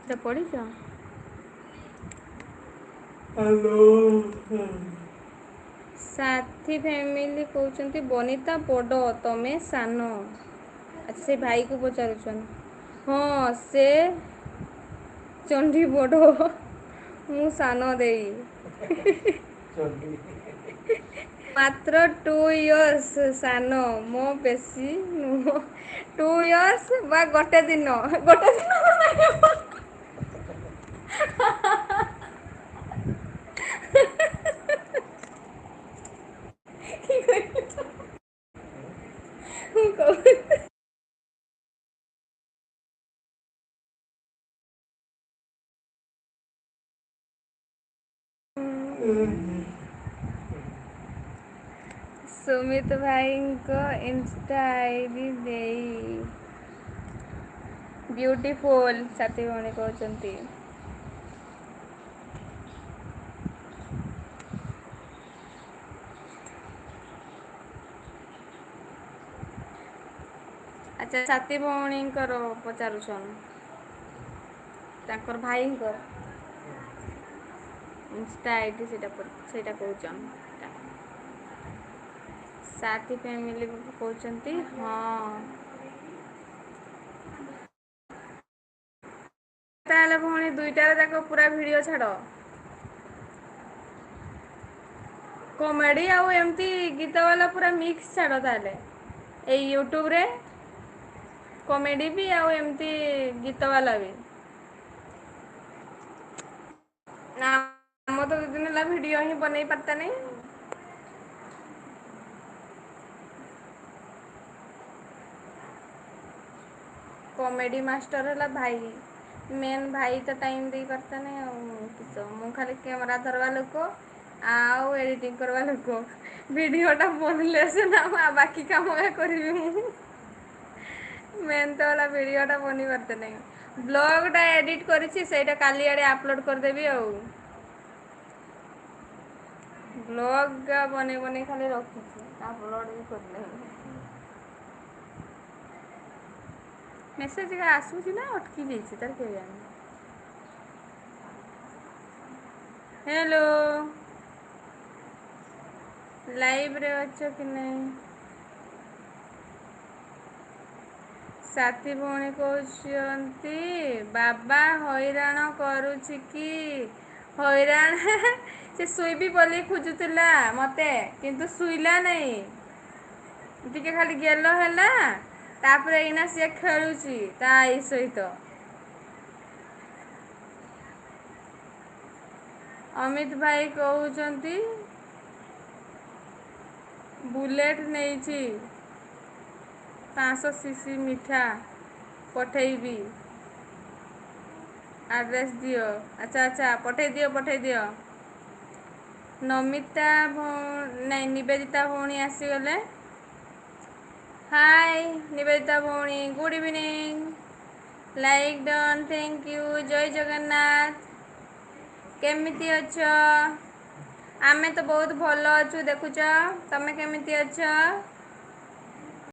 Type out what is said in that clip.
ତ ପଢ଼ିଛ? ସାଥୀ ଫ୍ୟାମିଲି କହୁଛନ୍ତି ବନିତା ବଡ଼ ତମେ ସାନ। ଆଚ୍ଛା ସେ ଭାଇକୁ ପଚାରୁଛନ୍ତି। ହଁ ସେ ଚଣ୍ଡୀ ବଡ଼ ମୁଁ ସାନ ଦେଇ। ମାତ୍ର 2 ଇୟର୍ସ ସାନ ମୋ ବେଶୀ ନୁହଁ। 2 ଇୟର୍ସ ବା ଗୋଟେ ଦିନ ଗୋଟେ ଦିନ। କି କହିଲ? ମୁଁ କହୁ ସୁମିତ ଭାଇଙ୍କ ଇନଷ୍ଟା ଆଇଡି ଦେଇ ବ୍ୟୁଟିଫୁଲ ସାଥୀ ଭଉଣୀ କହୁଛନ୍ତି। ଆଚ୍ଛା ସାଥୀ ଭଉଣୀଙ୍କର ପଚାରୁଛନ୍। ତାଙ୍କର ଭାଇଙ୍କର ଇନଷ୍ଟା ଆଇଡି ସେଇଟା କହୁଛନ୍। ସାଥୀ ଫ୍ୟାମିଲି କହୁଛନ୍ତି ହଁ। ତାହେଲେ ଭଉଣୀ ଦୁଇଟାରେ ଯାକ ପୁରା ଭିଡ଼ିଓ ଛାଡ଼। କମେଡ଼ି ଆଉ ଏମିତି ଗୀତ ବାଲା ପୁରା ମିକ୍ସ ଛାଡ଼ ତାହେଲେ। ଏଇ ୟୁଟ୍ୟୁବରେ କମେଡ଼ି ବି ଆଉ ଏମିତି ଗୀତ ବାଲା ବି। ନା ଆମ ତ 2 ଦିନ ହେଲା ଭିଡିଓ ହିଁ ବନେଇ ପାରତା ନାହିଁ। କମେଡ଼ି ମାଷ୍ଟର ହେଲା ଭାଇ। ମେନ୍ ଭାଇ ତ ଟାଇମ୍ ଦେଇ ପାରତା ନାହିଁ ଆଉ କିସ ମୁଁ ଖାଲି କ୍ୟାମେରା ଧରବା ଲୋକ। ଆଉ ଏଡିଟିଂ କରିବା ଲୋକ। ଭିଡିଓ ଟା ବନିଲେ ସିନା ଆଉ ବାକି କାମ କରିବି ମୁଁ। ମେନ୍ ତ ହେଲା ଭିଡିଓ ଟା ବନି ପାରତେ ନାହିଁ। ବ୍ଲଗ୍ ଟା ଏଡ଼ିଟ୍ କରିଛି ସେଇଟା କାଲି ଆଡ଼େ ଆପଲୋଡ଼୍ କରିଦେବି ଆଉ। ବ୍ଲଗ୍ ବନେଇ ବନେଇ ଖାଲି ରଖିଛି ଅପଲୋଡ଼ ବି କରିନାହିଁ। ମେସେଜ ଏକା ଆସୁଛି ନା ଅଟକି ଯାଇଛି ତାର କେଜାଣି। ହ୍ୟାଲୋ। ଲାଇଭରେ ଅଛ କି ନାହିଁ? ସାଥୀ ଭଉଣୀ କହୁଛନ୍ତି ବାବା ହଇରାଣ କରୁଛି କି? ହଇରାଣ ସେ ଶୁଇବି ବୋଲି ଖୋଜୁଥିଲା ମତେ କିନ୍ତୁ ଶୁଇଲା ନାହିଁ। ଟିକେ ଖାଲି ଗେଲ ହେଲା ତାପରେ ଏଇନା ସିଏ ଖେଳୁଛି ତା ଆଇ ସହିତ। ଅମିତ ଭାଇ କହୁଛନ୍ତି ବୁଲେଟ୍ ନେଇଛି 500cc ମିଠା ପଠେଇବି। ଆଡ୍ରେସ୍ ଦିଅ ଆଚ୍ଛା ଆଚ୍ଛା ପଠେଇ ଦିଅ ପଠେଇ ଦିଅ। ନମିତା ନାଇଁ ନିବେଦିତା ଭଉଣୀ ଆସିଗଲେ। ହାଏ ନିବେଦିତା ଭଉଣୀ good evening. Like done thank you ଜୟ ଜଗନ୍ନାଥ। କେମିତି ଅଛ? ଆମେ ତ ବହୁତ ଭଲ ଅଛୁ ଦେଖୁଛ ତମେ କେମିତି ଅଛ?